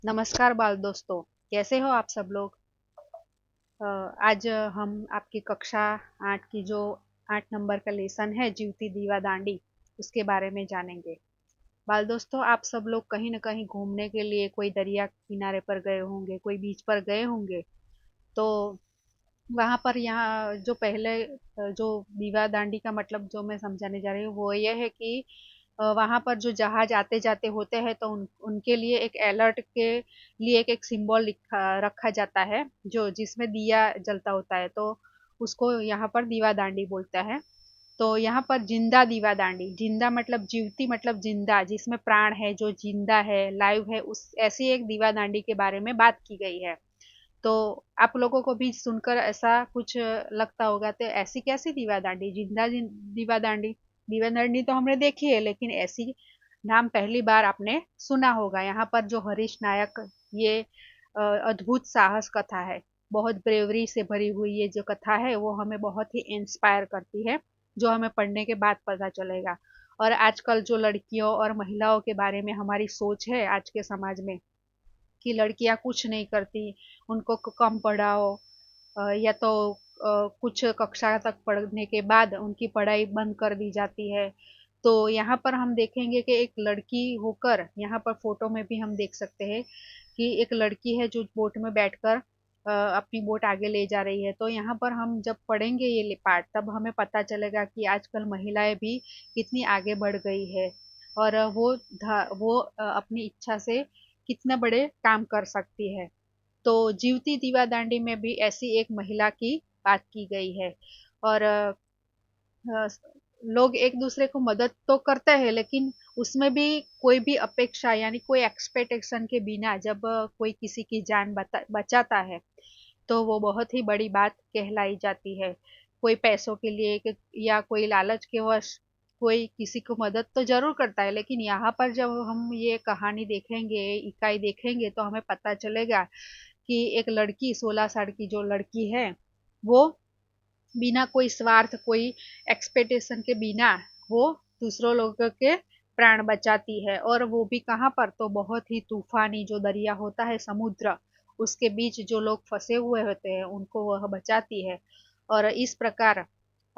नमस्कार बाल दोस्तों। कैसे हो आप सब लोग। आज हम आपकी कक्षा 8 की जो 8 नंबर का लेसन है जीवती दीवा दांडी उसके बारे में जानेंगे। बाल दोस्तों, आप सब लोग कहीं न कहीं घूमने के लिए कोई दरिया किनारे पर गए होंगे, कोई बीच पर गए होंगे। तो वहाँ पर यहाँ जो पहले जो दीवा दांडी का मतलब जो मैं समझाने जा रही हूँ वो ये है कि वहाँ पर जो जहाज आते जाते होते हैं तो उनके लिए एक अलर्ट के लिए एक सिंबल लिखा रखा जाता है जो जिसमें दिया जलता होता है, तो उसको यहाँ पर दीवा दांडी बोलता है। तो यहाँ पर जिंदा दीवा दांडी, जिंदा मतलब जीवती मतलब जिंदा, जिसमें प्राण है, जो जिंदा है, लाइव है, उस ऐसी एक दीवा दांडी के बारे में बात की गई है। तो आप लोगों को भी सुनकर ऐसा कुछ लगता होगा, तो ऐसी कैसी दीवा दांडी, जिंदा दीवा दांडी। दीवा दांडी तो हमने देखी है, लेकिन ऐसी नाम पहली बार आपने सुना होगा। यहाँ पर जो हरीश नायक, ये अद्भुत साहस कथा है, बहुत ब्रेवरी से भरी हुई ये जो कथा है वो हमें बहुत ही इंस्पायर करती है, जो हमें पढ़ने के बाद पता चलेगा। और आजकल जो लड़कियों और महिलाओं के बारे में हमारी सोच है आज के समाज में, कि लड़कियां कुछ नहीं करती, उनको कम पढ़ाओ, या तो कुछ कक्षा तक पढ़ने के बाद उनकी पढ़ाई बंद कर दी जाती है। तो यहाँ पर हम देखेंगे कि एक लड़की होकर, यहाँ पर फोटो में भी हम देख सकते हैं कि एक लड़की है जो बोट में बैठकर अपनी बोट आगे ले जा रही है। तो यहाँ पर हम जब पढ़ेंगे ये पार्ट, तब हमें पता चलेगा कि आजकल महिलाएं भी कितनी आगे बढ़ गई है, और वो अपनी इच्छा से कितने बड़े काम कर सकती है। तो जीवती दीवा दांडी में भी ऐसी एक महिला की बात की गई है। और अ, लोग एक दूसरे को मदद तो करते हैं, लेकिन उसमें भी कोई भी अपेक्षा यानी कोई एक्सपेक्टेशन के बिना जब कोई किसी की जान बचाता है, तो वो बहुत ही बड़ी बात कहलाई जाती है। कोई पैसों के लिए या कोई लालच के वश कोई किसी को मदद तो जरूर करता है, लेकिन यहाँ पर जब हम ये कहानी देखेंगे, इकाई देखेंगे, तो हमें पता चलेगा कि एक लड़की, 16 साल की जो लड़की है, वो बिना कोई स्वार्थ, कोई एक्सपेक्टेशन के बिना वो दूसरों लोगों के प्राण बचाती है। और वो भी कहाँ पर, तो बहुत ही तूफानी जो दरिया होता है, समुद्र, उसके बीच जो लोग फंसे हुए होते हैं उनको वह बचाती है। और इस प्रकार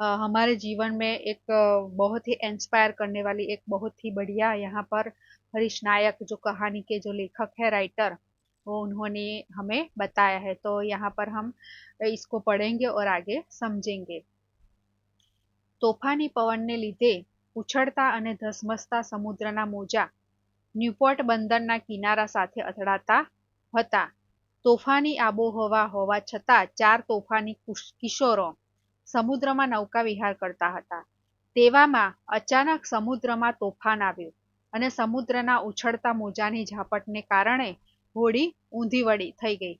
हमारे जीवन में एक बहुत ही इंस्पायर करने वाली, एक बहुत ही बढ़िया यहाँ पर हरीश नायक जो कहानी के जो लेखक है, राइटर, वो उन्होंने हमें बताया है। तो यहाँ पर हम इसको पढ़ेंगे और आगे समझेंगे। તોફાની પવનને લીધે ઉછળતા અને ધસમસતા સમુદ્રના મોજા ન્યૂપોર્ટ બંદરના કિનારા સાથે અથડાતા હતા. તોફાની આબોહવા હોવા છતાં 4 તોફાની કિશોરો સમુદ્રમાં નૌકા વિહાર કરતા હતા. તેવામાં અચાનક સમુદ્રમાં તોફાન આવ્યું અને સમુદ્રના ઉછળતા મોજાની ઝાપટને કારણે હોડી ઊંધી વળી થઈ ગઈ.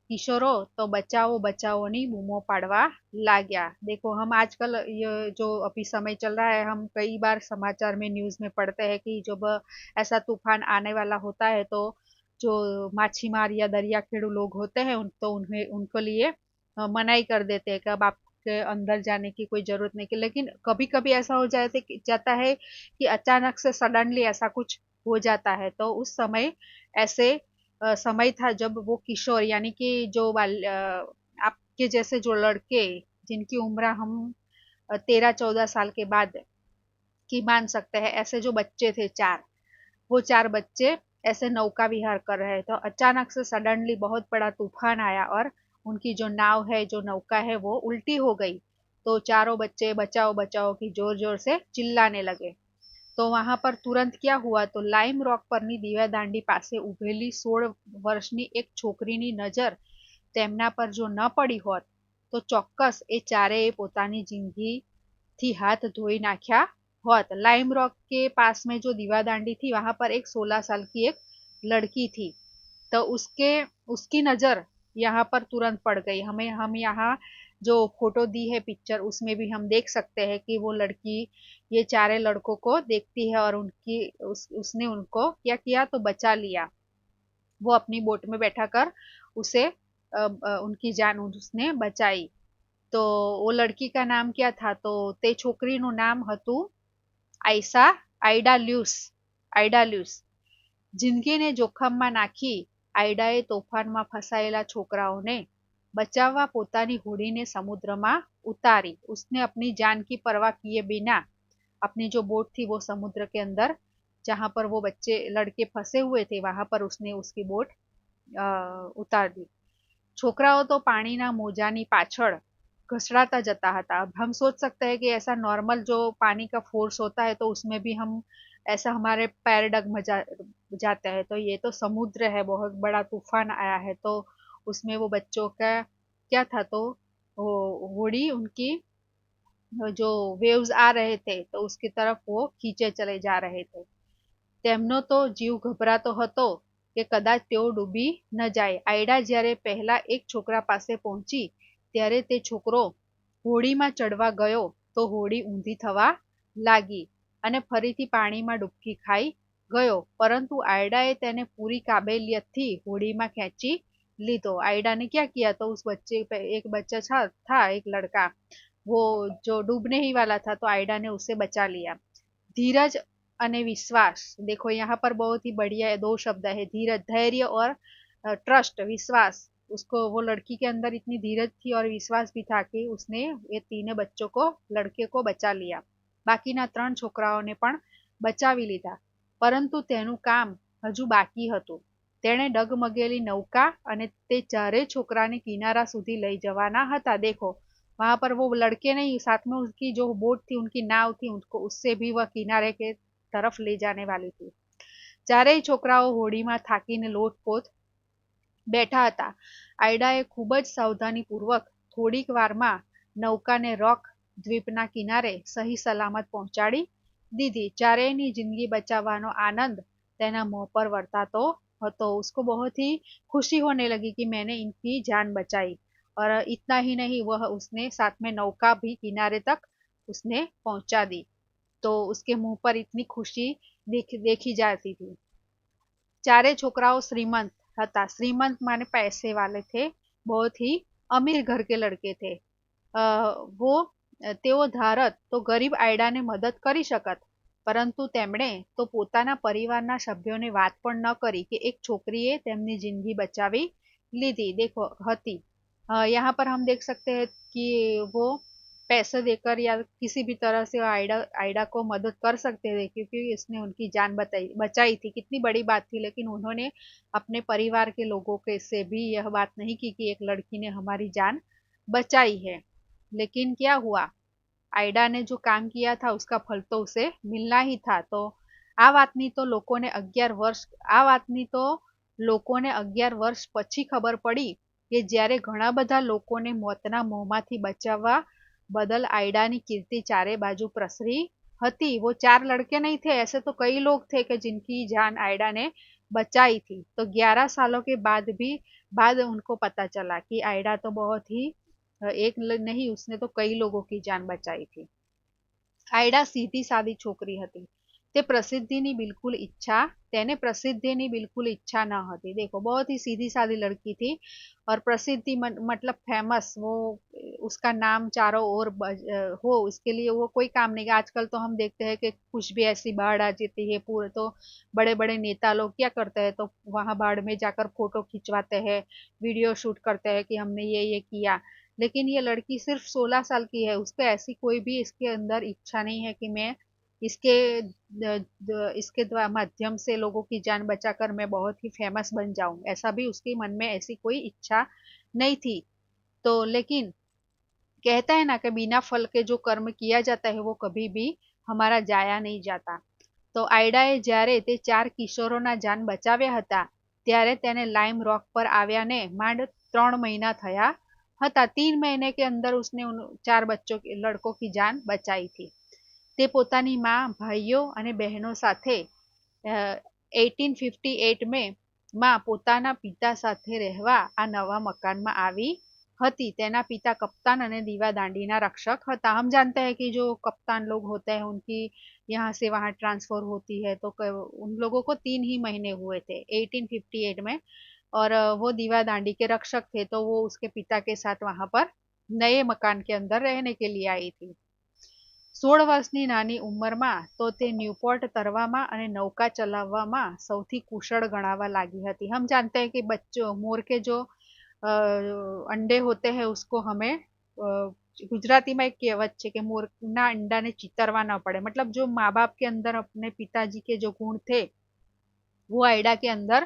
किशोरों तो बचाओ बचाओनी बूमों पाड़वा लाग्या। देखो, हम आजकल ये जो अभी समय चल रहा है, हम कई बार समाचार में, न्यूज में पढ़ते हैं कि जब ऐसा तूफान आने वाला होता है, तो जो माछीमार या दरिया खेड़ू लोग होते हैं तो उन्हें उनको लिए मनाही कर देते हैं कि अब आपके अंदर जाने की कोई जरूरत नहीं। लेकिन कभी कभी ऐसा हो जाता है कि अचानक से सडनली ऐसा कुछ हो जाता है, तो उस समय ऐसे समय था जब वो किशोर यानी कि जो आपके जैसे जो लड़के, जिनकी उम्र हम 13-14 साल के बाद की मान सकते हैं, ऐसे जो बच्चे थे चार, वो चार बच्चे ऐसे नौका विहार कर रहे, तो अचानक से सडनली बहुत बड़ा तूफान आया और उनकी जो नाव है, जो नौका है, वो उल्टी हो गई। तो चारों बच्चे बचाओ बचाओ की जोर जोर से चिल्लाने लगे। तो वहां पर तुरंत क्या हुआ, તો લાઇમ રોક પરની દીવાદાંડી પાસે ઉભેલી 16 વર્ષની એક છોકરીની નજર તેમના પર જો ન પડી હોત, તો ચોક્કસ એ ચારેય પોતાની जिंदगी हाथ धोई नाख्या होत। लाइम रॉक के पास में जो दीवादांडी थी, वहां पर एक 16 साल की एक लड़की थी। तो उसके उसकी नजर यहाँ पर तुरंत पड़ गई। हम यहाँ जो फोटो दी है, पिक्चर, उसमें भी हम देख सकते हैं कि वो लड़की ये चारे लड़कों को देखती है और उसने उनको क्या किया, तो बचा लिया। वो अपनी बोट में बैठा कर उसे उनकी जान उसने बचाई। तो वो लड़की का नाम क्या था, तो તે છોકરીનું નામ હતું આયસા આઇડાલ્યુસ આઇડાલ્યુસ। જિંદગીને જોખમમાં નાખી આયડાએ તોફાનમાં ફસાયેલા છોકરાઓને बचाववा पोतानी होड़ी ने समुद्र में उतारी। उसने अपनी जान की परवाह किए बिना अपनी जो बोट थी वो समुद्र के अंदर, जहां पर वो बच्चे लड़के फंसे हुए थे वहां पर उसने उसकी बोट उतार दी। છોકરાઓ तो पानी ना मोजानी पाछड़ घसड़ाता जता था। अब हम सोच सकते हैं कि ऐसा नॉर्मल जो पानी का फोर्स होता है तो उसमें भी हम ऐसा हमारे पैर डगमगा जाते हैं, तो ये तो समुद्र है, बहुत बड़ा तूफान आया है, तो उसमें वो बच्चों का क्या था, तो वो होड़ी उनकी जो वेव्स आ रहे थे तो उसकी तरफ वो खींचे चले जा रहे थे। તેમનો તો જીવ ગભરાતો હતો કે કદાચ તેઓ ડૂબી ન જાય। આયડા જ્યારે પહેલા એક છોકરા પાસે પહોંચી ત્યારે તે છોકરો હોડીમાં ચડવા ગયો તો હોડી ઊંધી થવા લાગી અને ફરીથી પાણીમાં ડૂબકી ખાઈ ગયો, પરંતુ आयडा તેને પૂરી કાબેલિયતથી હોડીમાં ખેંચી लीधो। आयडा ने क्या किया, तो उस बच्चे पे एक बच्चा था एक लड़का, वो जो डूबने ही वाला था, तो आयडा ने उसे बचा लिया। धीरज अने विश्वास, देखो यहाँ पर बहुत ही बढ़िया दो शब्द है, धीरज, धैर्य और ट्रस्ट, विश्वास। उसको वो लड़की के अंदर इतनी धीरज थी और विश्वास भी था कि उसने ये तीनों बच्चों को, लड़के को बचा लिया। बाकीना 3 છોકરાઓને પણ બચાવી લીધા, પરંતુ તેનું કામ હજુ બાકી હતું। તેણે ડગમગેલી नौका અને તે ચારે છોકરાને કિનારા સુધી લઈ જવાના હતા। देखो वहां पर वो लड़के नहीं, साथ में उसकी जो बोट थी, उनकी नाव थी, उनको उससे भी वह किनारे के तरफ ले जाने वाली थी। चारेय છોકરાઓ હોડીમાં થાકીને લોટપોટ બેઠા હતા। આયડાએ ખૂબ જ સાવધાનીપૂર્વક થોડીક વારમાં નૌકાને રોક દ્વીપના કિનારે સહી સલામત પહોંચાડી दीदी। चारेयनी जिंदगी बचावવાનો आनंद तेना मुंह पर वर्तातो હતો। उसको बहुत ही खुशी होने लगी कि मैंने इनकी जान बचाई, और इतना ही नहीं, वह उसने साथ में नौका भी किनारे तक उसने पहुंचा दी, तो उसके मुंह पर इतनी खुशी देखी जाती थी। चारे छोकराओ श्रीमंत હતા। श्रीमंत माने पैसे वाले थे, बहुत ही अमीर घर के लड़के थे। वो તેઓ ધારત તો ગરીબ આયડાને મદદ કરી શકત, પરંતુ તેમણે તો પોતાના પરિવારના સભ્યોને વાત પણ ન કરી કે એક છોકરીએ તેમની જિંદગી બચાવી લીધી। देखो हती, यहाँ पर हम देख सकते हैं कि वो पैसे देकर या किसी भी तरह से आयडा आयडा को मदद कर सकते थे, क्योंकि इसने उनकी जान बचाई थी। कितनी बड़ी बात थी, लेकिन उन्होंने अपने परिवार के लोगों के से भी यह बात नहीं की कि एक लड़की ने हमारी जान बचाई है। लेकिन क्या हुआ, आयडा ने जो काम किया था उसका फल तो उसे मिलना ही था। तो आ वातनी तो लोकोने 11 वर्ष आ वातनी तो लोकोने 11 वर्ष પછી ખબર પડી કે જ્યારે ઘણા બધા લોકોને મોતના મોંમાંથી બચાવવા बदल आयडा की कीर्ति चारे बाजू प्रसरी हती। वो 4 लड़के नहीं थे, ऐसे तो कई लोग थे कि जिनकी जान आयडा ने बचाई थी। तो 11 सालों के बाद उनको पता चला कि आयडा तो बहुत ही एक नहीं, उसने तो कई लोगों की जान बचाई थी। आयडा सीधी सादी छोकरी हती। ते प्रसिद्धिनी बिल्कुल इच्छा तेने प्रसिद्धिनी बिल्कुल इच्छा न हती। देखो बहुत ही सीधी सादी लड़की थी, और प्रसिद्धि मतलब फेमस, वो उसका नाम चारों ओर हो, उसके लिए वो कोई काम नहीं। आजकल तो हम देखते हैं कि कुछ भी ऐसी बाढ़ आ जाती है पूरे, तो बड़े बड़े नेता लोग क्या करते हैं, तो वहां बाढ़ में जाकर फोटो खिंचवाते हैं, वीडियो शूट करते हैं कि हमने ये किया। लेकिन ये लड़की सिर्फ 16 साल की है, उसको ऐसी कोई भी इसके अंदर इच्छा नहीं है कि मैं इसके इसके माध्यम से लोगों की जान बचाकर मैं बहुत ही फेमस बन जाऊं, ऐसा भी उसके मन में ऐसी कोई इच्छा नहीं थी। तो लेकिन कहता है ना कि बिना फल के जो कर्म किया जाता है वो कभी भी हमारा जाया नहीं जाता। तो आयडाए જ્યારે તે 4 કિશોરોના જાન બચાવ્યા હતા ત્યારે તેને લાइम रॉक पर આવ્યાને માંડ 3 મહિના થયા હતા। 3 महीने के अंदर उसने उन 4 बच्चों के लड़कों की जान बचाई थी। તે પોતાની માં, ભાઈઓ અને બહેનો સાથે 1858 માં પોતાના પિતા સાથે રહેવા આ નવા મકાનમાં આવી હતી। તેના पिता कप्तान અને दीवादांडी ના रक्षक હતા। हम जानते हैं कि जो कप्तान लोग होते हैं उनकी यहाँ से वहाँ ट्रांसफर होती है, तो उन लोगों को 3 ही महीने हुए थे 1858 में, और वो दीवादांडी के रक्षक थे, तो वो उसके पिता के साथ वहां पर नए मकान के अंदर रहने के लिए आई थी। 16 વર્ષની નાની ઉંમરમાં તો તે ન્યૂપોર્ટ તરવામાં અને નૌકા ચલાવવામાં સૌથી કુશળ ગણાવા લાગી હતી। हम जानते हैं कि बच्चों मोर के जो अंडे होते हैं उसको हमें गुजराती में एक कहावत है कि मोर ना अंडा ने चितरवा ना पड़े, मतलब जो माँ बाप के अंदर अपने पिताजी के जो गुण थे वो आयडा के अंदर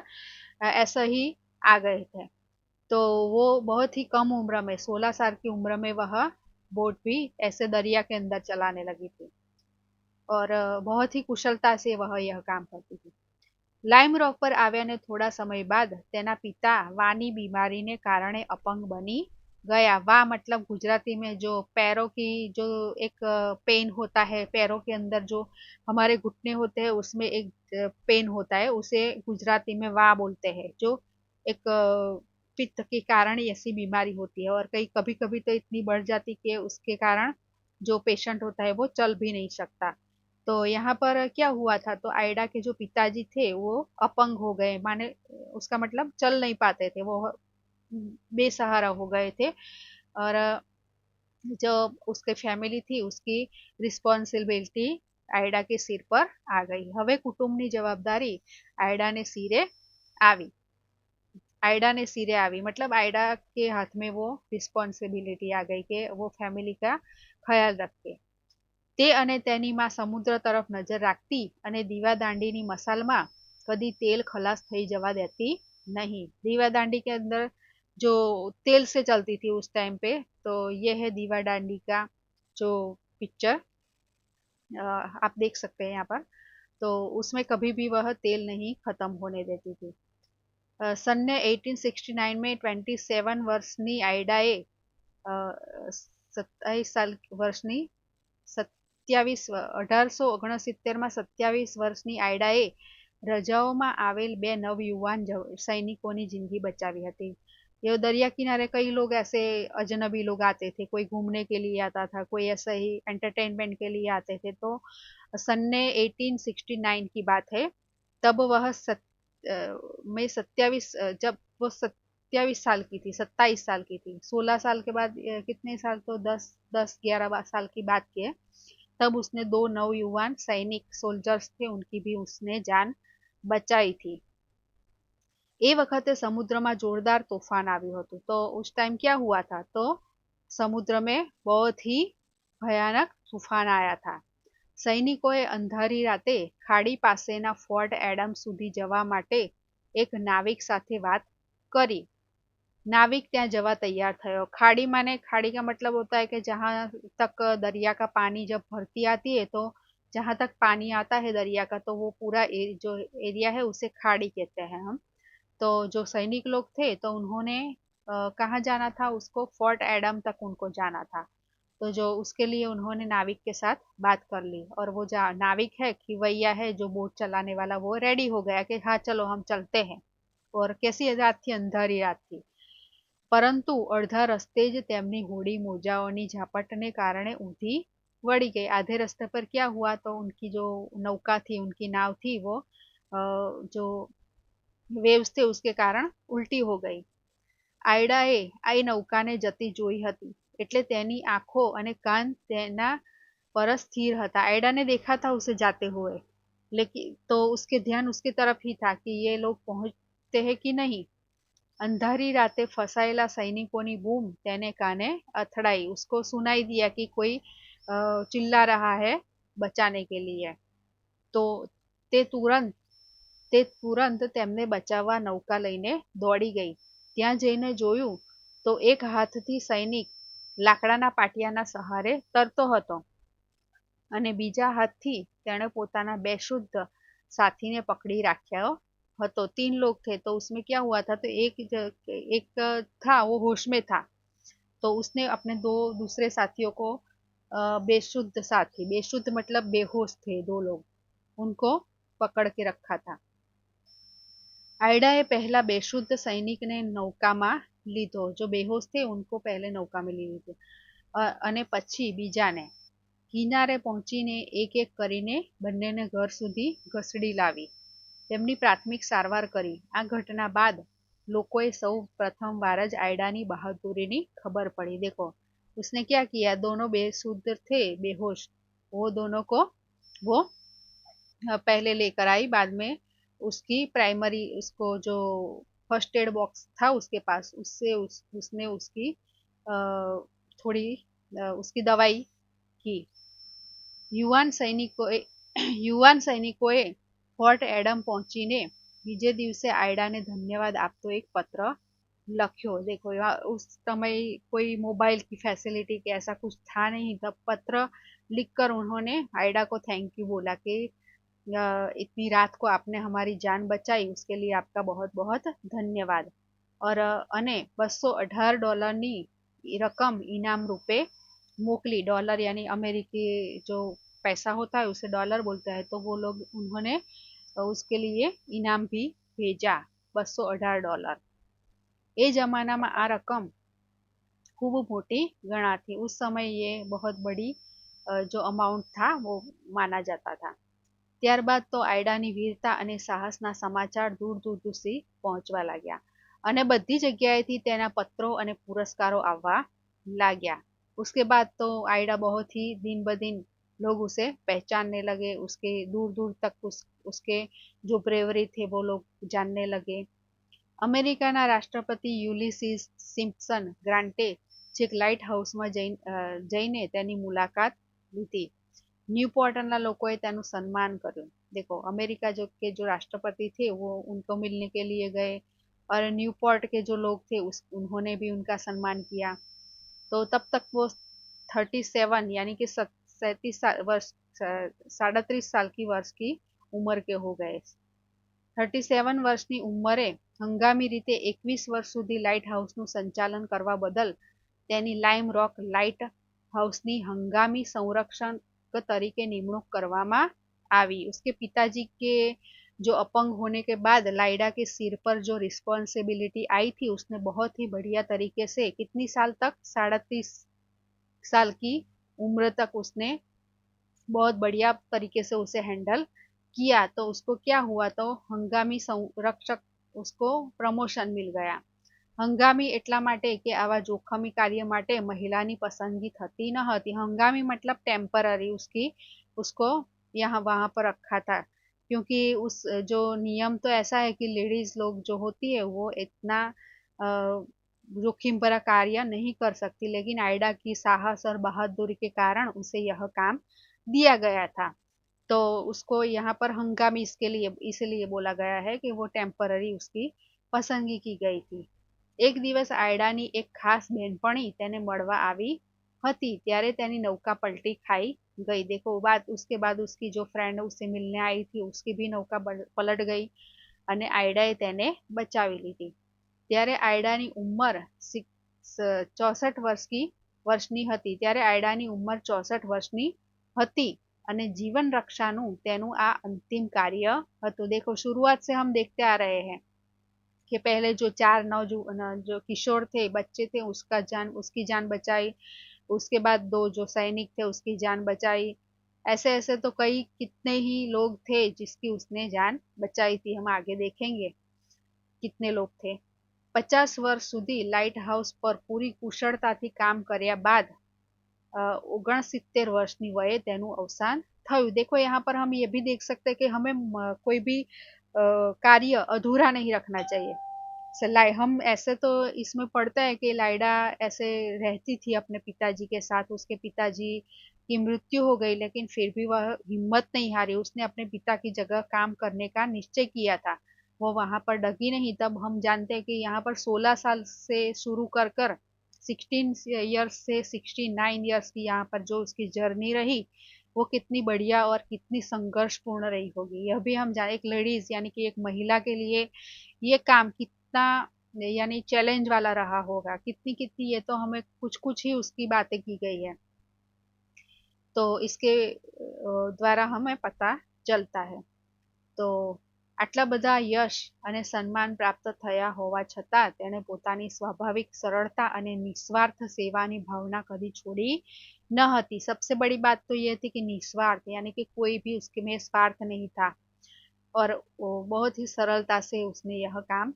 ऐसा ही आ गए थे। तो वो बहुत ही कम उम्र में 16 साल की उम्र में वह बोट भी ऐसे दरिया के अंदर चलाने लगी थी और बहुत ही कुशलता से वह यह काम करती थी। लाइम रॉक पर આવ્યાને થોડા સમય બાદ તેના પિતા વાની बीमारीने કારણે अपंग बनी गया। वा मतलब गुजराती में जो पैरों की जो एक पेन होता है, पैरों के अंदर जो हमारे घुटने होते हैं उसमें एक पेन होता है, उसे गुजराती में वा बोलते हैं। जो एक पित्त के कारण ऐसी बीमारी होती है और कई कभी कभी तो इतनी बढ़ जाती कि उसके कारण जो पेशेंट होता है वो चल भी नहीं सकता। तो यहाँ पर क्या हुआ था, तो आयडा के जो पिताजी थे वो अपंग हो गए, माने उसका मतलब चल नहीं पाते थे, वो बेसहारा हो गए थे। और जो उसके फैमिली थी उसकी रिस्पॉन्सिबिलिटी आयडा के सिर पर आ गई। હવે કુટુંબની જવાબદારી આયડાને સિરે આવી। आयडा ने सिरे આવી मतलब आयडा के हाथ में वो रिस्पॉन्सिबिलिटी आ गई कि वो फैमिली का ख्याल रखे। તે અને તેની માં સમુદ્ર તરફ નજર રાખતી અને દીવાદાંડીની મસાલમાં कभी तेल खलास થઈ જવા देती नहीं। दीवादांडी के अंदर जो तेल से चलती थी उस टाइम पे, तो ये है दीवादांडी का जो पिक्चर आप देख सकते हैं यहाँ पर। तो उसमें कभी भी वह तेल नहीं खत्म होने देती थी। सन ने 1869 में 27 વર્ષની આયડાએ 27 વર્ષની 1869 માં 27 વર્ષની આયડાએ રજાઓમાં આવેલ બે નવયુવાન सैनिकों जिंदगी बचावी હતી। ये दरिया किनारे कई लोग ऐसे अजनबी लोग आते थे, कोई घूमने के लिए आता था, कोई ऐसा ही एंटरटेनमेंट के लिए आते थे। तो सन ने 1869 की बात है, तब वह में 27 जब वो 27 साल की थी, 27 साल की थी, 16 साल के बाद कितने साल, तो 10-11 साल की बात की है। तब उसने दो नवयुवान सैनिक सोल्जर्स थे उनकी भी उसने जान बचाई थी। એ વખતે સમુદ્રમાં જોરદાર તોફાન આવ્યું હતું। तो उस टाइम क्या हुआ था, तो समुद्र में बहुत ही भयानक तूफान आया था। સૈનિકોએ અંધારી રાતે ખાડી પાસેના ફોર્ટ એડમ સુધી જવા માટે એક નાવિક સાથે વાત કરી। नाविक ત્યાં जवा तैयार थयो। खाड़ी माने, खाड़ी का मतलब होता है कि जहाँ तक दरिया का पानी जब भरती आती है, तो जहाँ तक पानी आता है दरिया का, तो वो पूरा जो एरिया है उसे खाड़ी कहते हैं हम। तो जो सैनिक लोग थे तो उन्होंने कहाँ जाना था, उसको फोर्ट एडम तक उनको जाना था। तो जो उसके लिए उन्होंने नाविक के साथ बात कर ली और वो जो नाविक है खिवैया है जो बोट चलाने वाला, वो रेडी हो गया कि हाँ चलो हम चलते हैं। और कैसी रात थी, अंधारी रात थी। परंतु अर्धा रस्ते ज તેમની ઘોડી મોજાઓની ઝાપટને કારણે ઊંધી वड़ी गई। आधे रास्ते पर क्या हुआ, तो उनकी जो नौका थी, उनकी नाव थी, वो जो વેવ્સ थे उसके कारण उल्टी हो गई। આયડાએ આ નૌકાને જતી જોઈ હતી એટલે તેની આંખો અને કાન તેના पर स्थिर था। आयडा ने देखा था उसे जाते हुए, लेकिन तो उसके ध्यान उसकी तरफ ही था कि ये लोग पहुंचते हैं कि नहीं। अंधारी राते फसाયેલા સૈનિકોની बूम तेने काने અથડાઈ। उसको सुनाई दिया कि कोई चिल्ला रहा है बचाने के लिए। तो તે તુરંત તેમને બચાવવા નૌકા લઈને દોડી ગઈ। ત્યાં જઈને જોયું તો એક હાથથી સૈનિક લાકડાના પાટિયાના સહારે તરતો હતો અને બીજા હાથથી તેણે પોતાના બેશુદ્ધ साथीने पकड़ी राख्या હતો। 3 लोग थे, तो उसमें क्या हुआ था, तो एक था वो होश में था, तो उसने अपने दो दूसरे साथियों को बेशुद्ध साथी, बेशुद्ध मतलब बेहोश थे 2 लोग, उनको पकड़ के रखा था। आयडाए पहला बेशुद्ध सैनिक ने नौका में लीधो, जो बेहोश थे उनको पहले नौका में ली लीधो અને પછી બીજાને કિનારે પહોંચીને એક એક કરીને બંનેને ઘર સુધી ઘસડી લાવી તેમની પ્રાથમિક સારવાર કરી। આ ઘટના બાદ લોકોએ સૌ પ્રથમવાર જ આયડાની બહાદુરીની ખબર પડી। देखो उसने क्या किया, दोनों बेसुध थे, बेहोश, वो दोनों को वो पहले लेकर आई। बाद में उसकी प्राइमरी उसको जो फर्स्ट एड बॉक्स था उसके पास, उससे उसने उसकी थोड़ी उसकी दवाई की। યુવાન સૈનિકોએ યુવાન સૈનિકોએ ફોર્ટ એડમ પહોંચીને બીજે દિવસે આયડાને धन्यवाद આપતો एक पत्र लख्यो। देखो उस समय कोई मोबाइल की फैसिलिटी के ऐसा कुछ था नहीं, तब पत्र लिखकर उन्होंने आयडा को थैंक यू बोला कि इतनी रात को आपने हमारी जान बचाई, उसके लिए आपका बहुत बहुत धन्यवाद। और અને $218 रकम इनाम रूपे मोकली। डॉलर यानी अमेरिकी जो पैसा होता है उसे डॉलर बोलता है, तो वो लोग उन्होंने उसके लिए इनाम भी भेजा, $218। એ જમાનામાં આ રકમ खूब मोटी गणाती। उस समय ये बहुत बड़ी जो अमाउंट था वो माना जाता था। ત્યારબાદ તો આયડાની વીરતા અને સાહસના સમાચાર દૂર દૂર સુધી પહોંચવા લાગ્યા અને બધી જગ્યાએથી તેના પત્રો અને પુરસ્કારો આવવા लाग्या। उसके बाद तो आयडा बहुत ही दिन ब दिन लोग उसे पहचानने लगे, उसके दूर दूर तक उसके जो ब्रेवरी थे वो लोग जानने लगे। અમેરિકાના રાષ્ટ્રપતિ યુલિસીસ સિમ્પસન ગ્રાન્ટે છેક લાઇટ હાઉસમાં જઈને તેની મુલાકાત લીધી। न्यूपोर्टना लोगों तेनु सम्मान કર્યું। देखो अमेरिका जो के जो राष्ट्रपति थे वो उनको मिलने के लिए गए, और न्यूपोर्ट के जो लोग थे उन्होंने भी उनका सम्मान किया। तो तब तक वो 37 यानी कि 37 वर्ष 37 साल की वर्ष की उम्र के हो गए। 37 વર્ષની ઉંમરે હંગામી રીતે 21 વર્ષ સુધી લાઇટ હાઉસનું સંચાલન કરવા બદલ તેની લાઇમ રોક લાઇટ हाउसनी हंगामी संरक्षण तरीके निमणूक करवामा आई। उसके पिताजी के जो अपंग होने के बाद लाइडा के सिर पर जो रिस्पॉन्सिबिलिटी आई थी उसने बहुत ही बढ़िया तरीके से कितनी साल तक 37 साल की उम्र तक उसने बहुत बढ़िया तरीके से उसे हैंडल किया। तो उसको क्या हुआ, तो हंगामी संरक्षक उसको प्रमोशन मिल गया। हंगामी એટલા માટે કે આવા જોખમી કાર્ય માટે महिलाની પસંદગી થતી ન હતી। हंगामी मतलब टेम्पररी, उसको यहाँ वहाँ पर रखा था, क्योंकि उस जो नियम तो ऐसा है कि लेडीज लोग जो होती है वो इतना जोखिम भरा कार्य नहीं कर सकती, लेकिन आयडा की साहस और बहादुरी के कारण उसे यह काम दिया गया था। तो उसको यहाँ पर हंगामी इसके लिए इसलिए बोला गया है कि वो टेम्पररी उसकी पसंदगी की गई थी। एक दिवस आयडानी एक खास बहनपणी તેને મળવા આવી હતી, ત્યારે તેની नौका पलटी खाई गई। देखो बात उसके बाद उसकी जो फ्रेंड उससे मिलने आई थी उसकी भी नौका पलट गई અને આયડાએ તેને બચાવી લીધી। ત્યારે આયડાની ઉંમર 64 વર્ષની હતી। ત્યારે આયડાની ઉંમર 64 વર્ષની હતી અને जीवन रक्षाનું તેનું આ અંતિમ કાર્ય હતું। देखो शुरुआत से हम देखते आ रहे हैं कि पहले जो 4 जो किशोर थे, बच्चे थे, उसकी जान बचाई। उसके बाद 2 जो सैनिक थे उसकी जान बचाई। ऐसे ऐसे तो कई कितने ही लोग थे जिसकी उसने जान बचाई थी। हम आगे देखेंगे कितने लोग थे। 50 વર્ષ સુધી લાઇટ હાઉસ પર પૂરી કુશળતાથી કામ કર્યા બાદ 69 વર્ષની વયે તેનું અવસાન થયું। देखो यहाँ पर हम ये भी देख सकते हैं कि हमें कोई भी कार्य अधूरा नहीं रखना चाहिए। हम ऐसे तो इसमें पढ़ता है कि लाइडा ऐसे रहती थी अपने पिताजी के साथ, उसके पिताजी की मृत्यु हो गई, लेकिन फिर भी वह हिम्मत नहीं हारी। उसने अपने पिता की जगह काम करने का निश्चय किया था, वो वहां पर डगी नहीं। तब हम जानते हैं कि यहाँ पर 16 साल से शुरू कर 16 ईयर्स से 69 ईयर्स की यहाँ पर जो उसकी जर्नी रही वो कितनी बढ़िया और कितनी संघर्षपूर्ण रही होगी। यह भी हम जाने, एक लेडीज यानी कि एक महिला के लिए ये काम कितना यानी चैलेंज वाला रहा होगा, कितनी कितनी, ये तो हमें कुछ कुछ ही उसकी बातें की गई है, तो इसके द्वारा हमें पता चलता है। તો આટલા બધા યશ અને સન્માન પ્રાપ્ત થયા હોવા છતાં તેણે પોતાની સ્વાભાવિક સરળતા અને નિસ્વાર્થ સેવાની ભાવના કદી છોડી न હતી। सबसे बड़ी बात तो ये थी कि निस्वार्थ, यानी कि कोई भी उसके में स्वार्थ नहीं था, और बहुत ही सरलता से उसने यह काम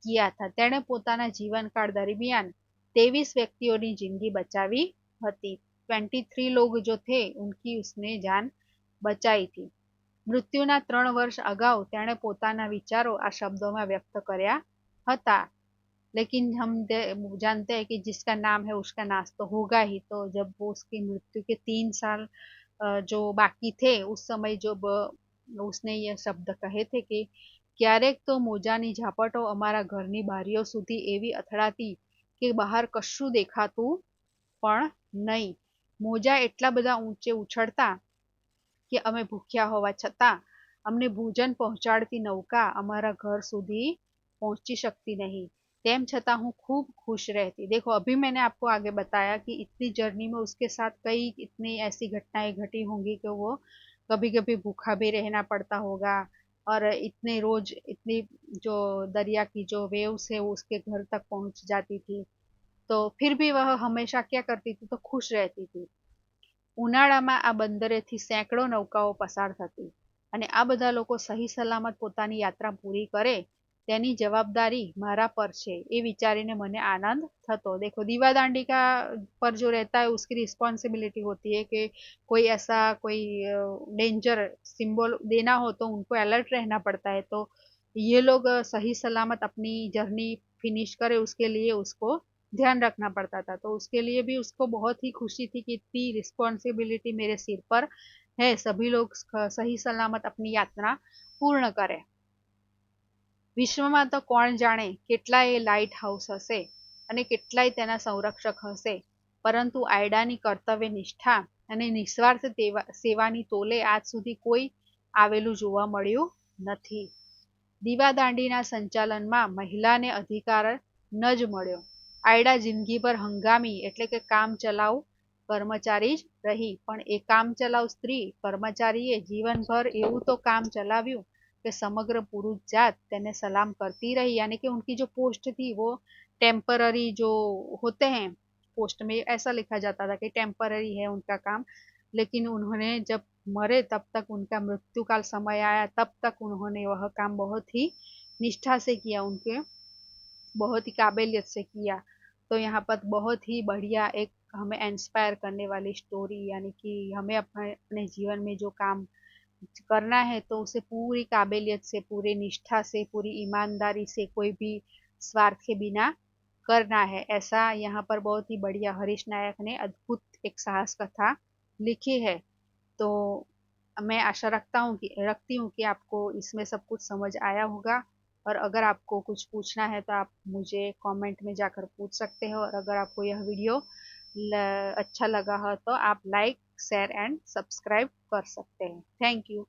किया था। તેણે પોતાના જીવનકાળ દરમિયાન 23 વ્યક્તિઓની જિંદગી બચાવી હતી। 23 लोग जो थे उनकी उसने जान बचाई थी। મૃત્યુના 3 વર્ષ અગાઉ તેણે પોતાના વિચારો આ શબ્દોમાં વ્યક્ત કર્યા હતા। लेकिन हम जानते हैं कि जिसका नाम है उसका नाश तो होगा ही। तो जब वो उसकी मृत्यु के 3 साल जो बाकी थे उस समय जब उसने ये शब्द कहे थे कि ક્યારેક તો મોજાની ઝાપટો અમારા ઘરની બારીઓ સુધી એવી અથડાતી કે બહાર કશું દેખાતું પણ નહીં। મોજા એટલા બધા ઊંચે ઉછળતા કે અમે ભૂખ્યા હોવા છતાં અમને ભોજન પહોંચાડતી નૌકા અમારા घर સુધી पहुंची सकती नहीं। तेम छता हूँ खूब खुश रहती। देखो अभी मैंने आपको आगे बताया कि इतनी जर्नी में उसके साथ कई इतनी ऐसी घटनाएं घटी होंगी कि वो कभी कभी भूखा भी रहना पड़ता होगा और इतने रोज इतनी जो दरिया की जो वेव्स है वो उसके घर तक पहुंच जाती थी। तो फिर भी वह हमेशा क्या करती थी, तो खुश रहती थी। ઉનાળામાં આ બંદરેથી સેંકડો નૌકાઓ પસાર થતી અને આ બધા લોકો સહી સલામત પોતાની યાત્રા પૂરી કરે તેની જવાબદારી મારા પર છે એ વિચારીને મને આનંદ થતો। देखो दीवादांडी का पर जो रहता है उसकी रिस्पॉन्सिबिलिटी होती है कि कोई ऐसा कोई डेंजर सिंबल देना हो तो उनको अलर्ट रहना पड़ता है। तो ये लोग सही सलामत अपनी जर्नी फिनिश करे उसके लिए उसको ध्यान रखना पड़ता था। तो उसके लिए भी उसको बहुत ही खुशी थी कि इतनी रिस्पॉन्सिबिलिटी मेरे सिर पर है, सभी लोग सही सलामत अपनी यात्रा पूर्ण करें। વિશ્વમાં તો કોણ જાણે કેટલાય લાઇટ હાઉસ હશે અને કેટલાય તેના સંરક્ષક હશે, પરંતુ આયડાની કર્તવ્ય નિષ્ઠા અને નિસ્વાર્થ સેવાની તોલે આજ સુધી કોઈ આવેલું જોવા મળ્યું નથી। દીવાદાંડીના સંચાલનમાં મહિલાને અધિકાર ન જ મળ્યો। આયડા જિંદગીભર હંગામી એટલે કે કામચલાઉ કર્મચારી જ રહી, પણ એ કામચલાઉ સ્ત્રી કર્મચારીએ જીવનભર એવું તો કામ ચલાવ્યું कि समग्र पुरुष जात तेने सलाम करती रही। यानी कि उनकी जो पोस्ट थी वो टेम्पररी जो होते हैं, पोस्ट में ऐसा लिखा जाता था कि टेम्पररी है उनका काम, लेकिन उन्होंने जब मरे तब तक उनका मृत्यु काल समय आया तब तक उन्होंने वह काम बहुत ही निष्ठा से किया, उनके बहुत ही काबिलियत से किया। तो यहाँ पर बहुत ही बढ़िया एक हमें इंस्पायर करने वाली स्टोरी, यानी कि हमें अपने जीवन में जो काम करना है तो उसे पूरी काबिलियत से, पूरी निष्ठा से, पूरी ईमानदारी से, कोई भी स्वार्थ के बिना करना है। ऐसा यहाँ पर बहुत ही बढ़िया हरीश नायक ने अद्भुत एक साहस कथा लिखी है। तो मैं आशा रखती हूँ कि आपको इसमें सब कुछ समझ आया होगा। और अगर आपको कुछ पूछना है तो आप मुझे कमेंट में जाकर पूछ सकते हो। और अगर आपको यह वीडियो अच्छा लगा हो तो आप लाइक, शेयर एंड सब्सक्राइब कर सकते हैं। Thank you.